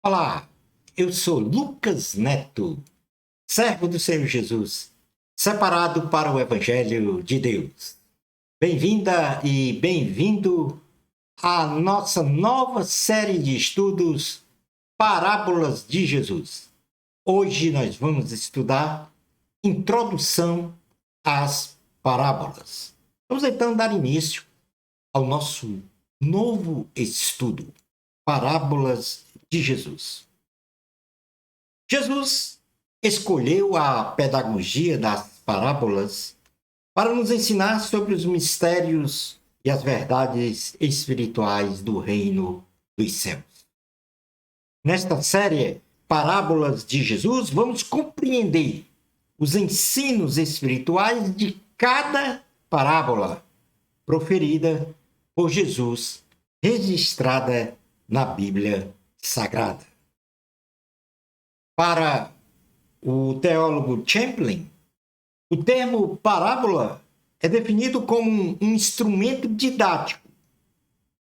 Olá, eu sou Lucas Neto, servo do Senhor Jesus, separado para o Evangelho de Deus. Bem-vinda e bem-vindo à nossa nova série de estudos Parábolas de Jesus. Hoje nós vamos estudar Introdução às Parábolas. Vamos então dar início ao nosso novo estudo, Parábolas de Jesus. Jesus escolheu a pedagogia das parábolas para nos ensinar sobre os mistérios e as verdades espirituais do reino dos céus. Nesta série Parábolas de Jesus, vamos compreender os ensinos espirituais de cada parábola proferida por Jesus, registrada na Bíblia Sagrada. Para o teólogo Champlin, o termo parábola é definido como um instrumento didático,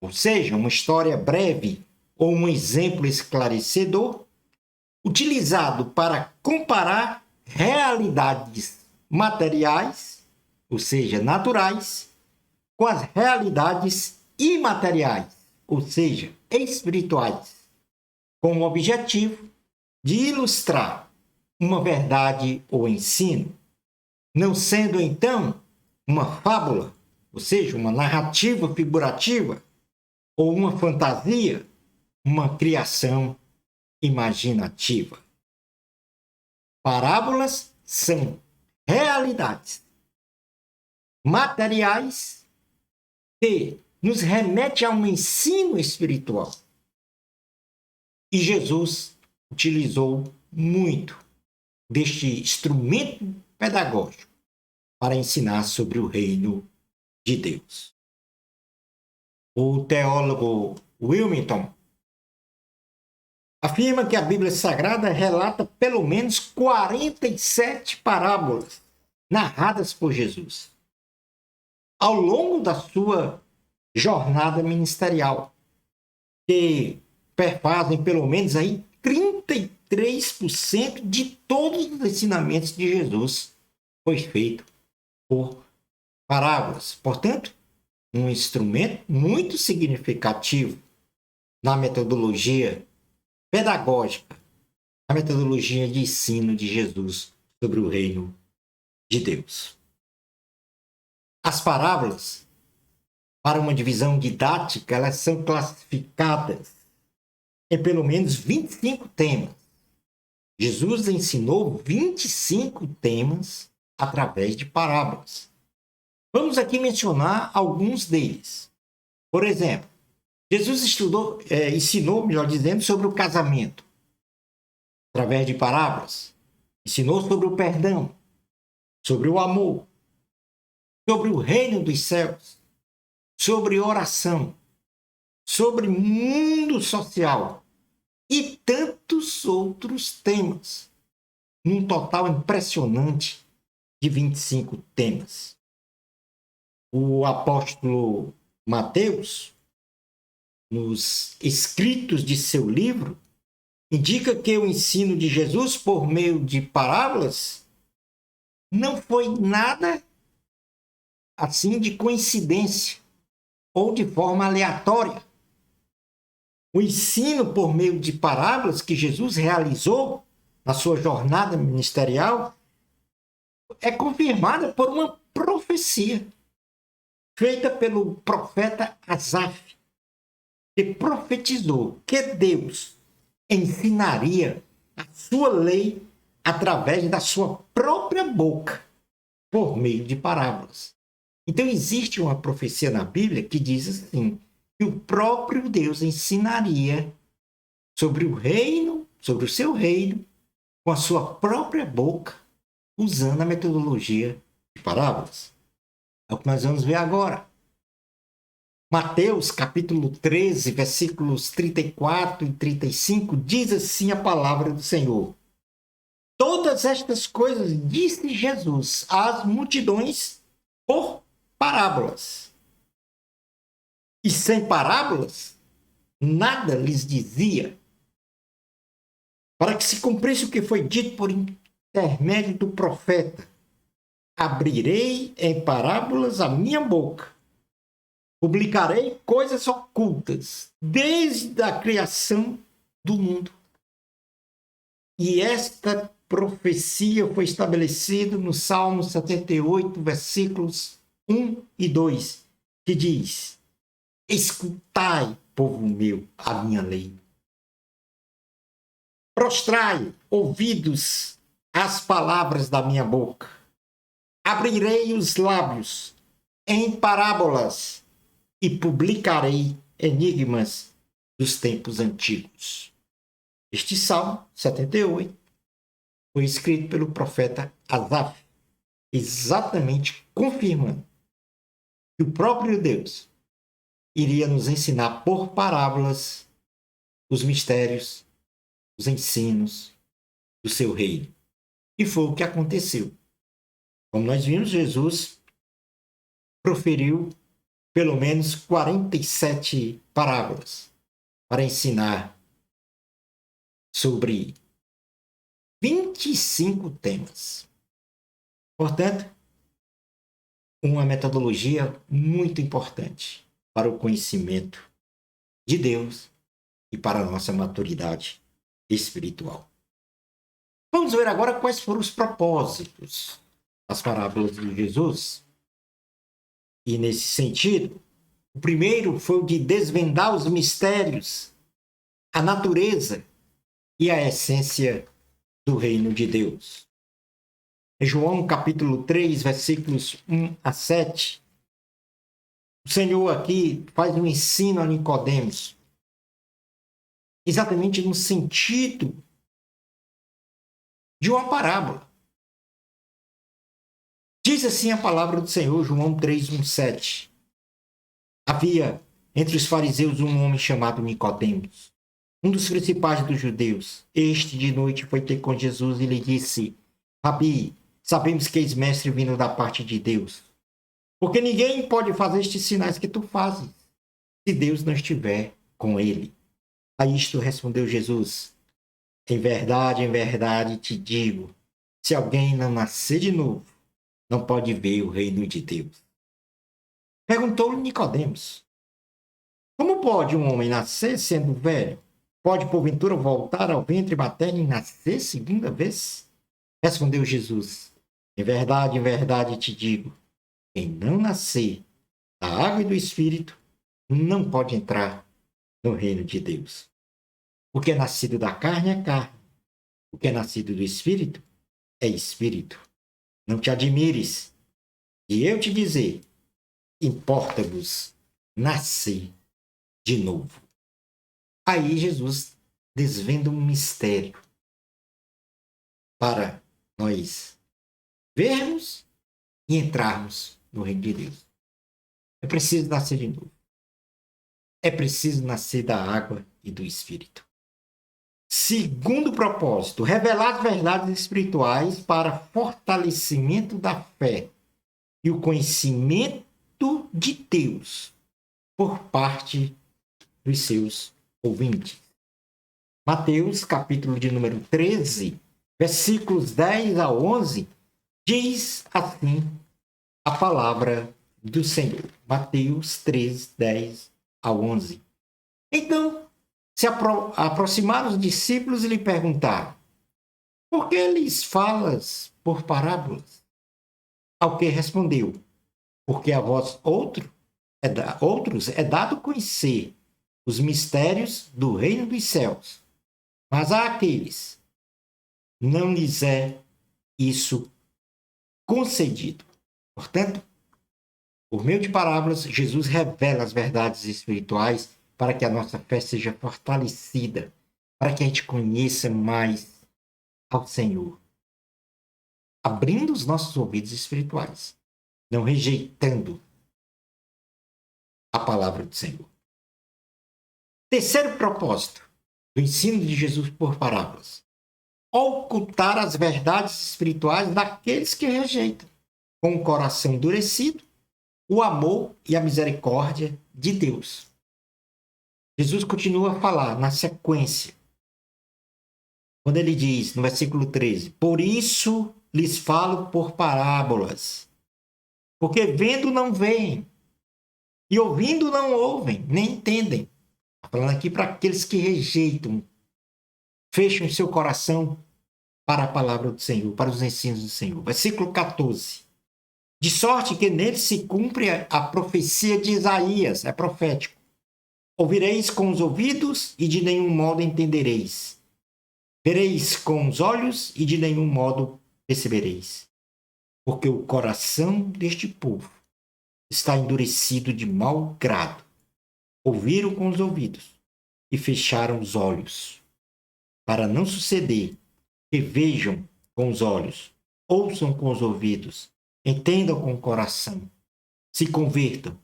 ou seja, uma história breve ou um exemplo esclarecedor, utilizado para comparar realidades materiais, ou seja, naturais, com as realidades imateriais, ou seja, espirituais, com o objetivo de ilustrar uma verdade ou ensino, não sendo então uma fábula, ou seja, uma narrativa figurativa, ou uma fantasia, uma criação imaginativa. Parábolas são realidades materiais que nos remete a um ensino espiritual. E Jesus utilizou muito deste instrumento pedagógico para ensinar sobre o reino de Deus. O teólogo Wilmington afirma que a Bíblia Sagrada relata pelo menos 47 parábolas narradas por Jesus ao longo da sua jornada ministerial, que perfazem pelo menos aí 33% de todos os ensinamentos de Jesus foi feito por parábolas. Portanto, um instrumento muito significativo na metodologia pedagógica, na metodologia de ensino de Jesus sobre o reino de Deus. As parábolas, para uma divisão didática, elas são classificadas em pelo menos 25 temas. Jesus ensinou 25 temas através de parábolas. Vamos aqui mencionar alguns deles. Por exemplo, Jesus ensinou, melhor dizendo, sobre o casamento, através de parábolas. Ensinou sobre o perdão, sobre o amor, sobre o reino dos céus, sobre oração, sobre mundo social e tantos outros temas, num total impressionante de 25 temas. O apóstolo Mateus, nos escritos de seu livro, indica que o ensino de Jesus por meio de parábolas não foi nada assim de coincidência ou de forma aleatória. O ensino por meio de parábolas que Jesus realizou na sua jornada ministerial é confirmada por uma profecia feita pelo profeta Asaf, que profetizou que Deus ensinaria a sua lei através da sua própria boca, por meio de parábolas. Então existe uma profecia na Bíblia que diz assim, que o próprio Deus ensinaria sobre o reino, sobre o seu reino, com a sua própria boca, usando a metodologia de parábolas. É o que nós vamos ver agora. Mateus, capítulo 13, versículos 34 e 35, diz assim a palavra do Senhor. Todas estas coisas disse Jesus às multidões por parábolas. E sem parábolas, nada lhes dizia, para que se cumprisse o que foi dito por intermédio do profeta. Abrirei em parábolas a minha boca. Publicarei coisas ocultas desde a criação do mundo. E esta profecia foi estabelecida no Salmo 78, versículos 1 e 2, que diz: escutai, povo meu, a minha lei. Prostrai ouvidos às palavras da minha boca. Abrirei os lábios em parábolas e publicarei enigmas dos tempos antigos. Este Salmo 78 foi escrito pelo profeta Asaf, exatamente confirmando que o próprio Deus iria nos ensinar por parábolas os mistérios, os ensinos do seu reino. E foi o que aconteceu. Como nós vimos, Jesus proferiu pelo menos 47 parábolas para ensinar sobre 25 temas. Portanto, uma metodologia muito importante para o conhecimento de Deus e para a nossa maturidade espiritual. Vamos ver agora quais foram os propósitos das parábolas de Jesus. E nesse sentido, o primeiro foi o de desvendar os mistérios, a natureza e a essência do reino de Deus. Em João capítulo 3, versículos 1 a 7, o Senhor aqui faz um ensino a Nicodemos, exatamente no sentido de uma parábola. Diz assim a palavra do Senhor, João 3, 1, 7. Havia entre os fariseus um homem chamado Nicodemos, um dos principais dos judeus. Este de noite foi ter com Jesus e lhe disse: Rabi, sabemos que és mestre vindo da parte de Deus, porque ninguém pode fazer estes sinais que tu fazes, se Deus não estiver com ele. A isto respondeu Jesus: em verdade te digo, se alguém não nascer de novo, não pode ver o reino de Deus. Perguntou-lhe Nicodemos: como pode um homem nascer sendo velho? Pode, porventura, voltar ao ventre materno e nascer segunda vez? Respondeu Jesus: em verdade te digo, quem não nascer da água e do Espírito não pode entrar no reino de Deus. O que é nascido da carne é carne, o que é nascido do Espírito é Espírito. Não te admires de eu te dizer, importa-vos nascer de novo. Aí Jesus desvenda um mistério para nós vermos e entrarmos no reino de Deus. É preciso nascer de novo. É preciso nascer da água e do Espírito. Segundo propósito, revelar as verdades espirituais para fortalecimento da fé e o conhecimento de Deus por parte dos seus ouvintes. Mateus, capítulo de número 13, versículos 10 a 11, diz assim a palavra do Senhor. Mateus 13, 10 a 11. Então, se aproximaram os discípulos e lhe perguntaram: por que lhes falas por parábolas? Ao que respondeu: porque a vós outros é dado conhecer os mistérios do reino dos céus, mas a aqueles não lhes é isso concedido. Portanto, por meio de parábolas, Jesus revela as verdades espirituais para que a nossa fé seja fortalecida, para que a gente conheça mais ao Senhor, abrindo os nossos ouvidos espirituais, não rejeitando a palavra do Senhor. Terceiro propósito do ensino de Jesus por parábolas: ocultar as verdades espirituais daqueles que rejeitam, com o coração endurecido, o amor e a misericórdia de Deus. Jesus continua a falar na sequência. Quando ele diz, no versículo 13, por isso lhes falo por parábolas, porque vendo não veem, e ouvindo não ouvem, nem entendem. Está falando aqui para aqueles que rejeitam, fecham seu coração para a palavra do Senhor, para os ensinos do Senhor. Versículo 14. De sorte que nele se cumpre a profecia de Isaías, é profético. Ouvireis com os ouvidos e de nenhum modo entendereis. Vereis com os olhos e de nenhum modo percebereis. Porque o coração deste povo está endurecido de mau grado. Ouviram com os ouvidos e fecharam os olhos, para não suceder que vejam com os olhos, ouçam com os ouvidos, entendam com o coração, se convertam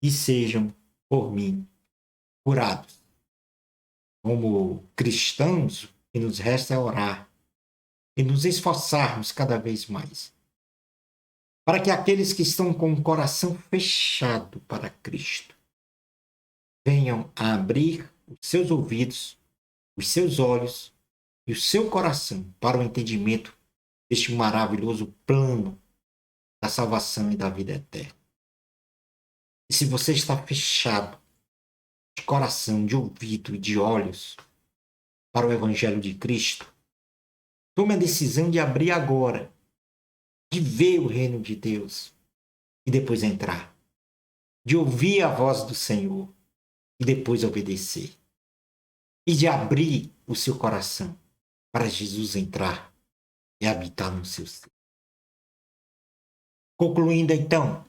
e sejam, por mim, curados. Como cristãos, o que nos resta é orar e nos esforçarmos cada vez mais, para que aqueles que estão com o coração fechado para Cristo venham a abrir os seus ouvidos, os seus olhos e o seu coração para o entendimento deste maravilhoso plano da salvação e da vida eterna. E se você está fechado de coração, de ouvido e de olhos para o Evangelho de Cristo, tome a decisão de abrir agora, de ver o reino de Deus e depois entrar, de ouvir a voz do Senhor e depois obedecer, e de abrir o seu coração para Jesus entrar e habitar no seu ser. Concluindo então,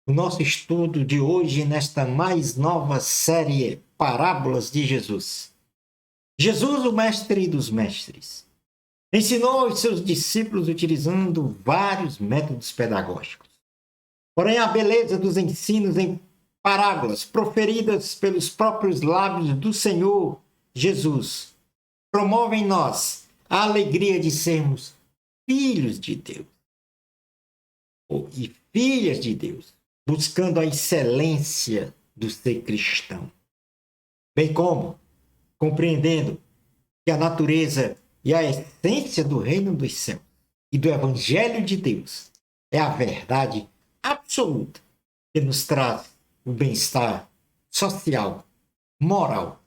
o nosso estudo de hoje nesta mais nova série Parábolas de Jesus. Jesus, o mestre dos mestres, ensinou aos seus discípulos utilizando vários métodos pedagógicos. Porém, a beleza dos ensinos em parábolas proferidas pelos próprios lábios do Senhor Jesus promove em nós a alegria de sermos filhos de Deus e filhas de Deus, buscando a excelência do ser cristão, bem como compreendendo que a natureza e a essência do reino dos céus e do Evangelho de Deus é a verdade absoluta que nos traz o bem-estar social, moral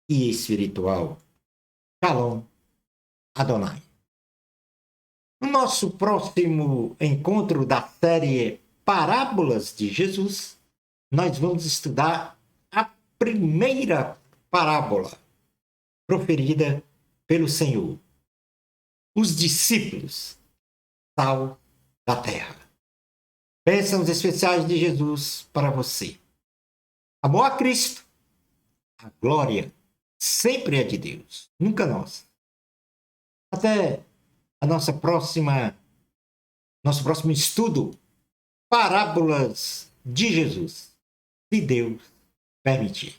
e espiritual. Shalom Adonai. No nosso próximo encontro da série Parábolas de Jesus, nós vamos estudar a primeira parábola proferida pelo Senhor. Os discípulos, sal da terra. Bênçãos especiais de Jesus para você. Amor a Cristo, a glória sempre é de Deus, nunca nossa. Até a nosso próximo estudo, Parábolas de Jesus, se Deus permitir.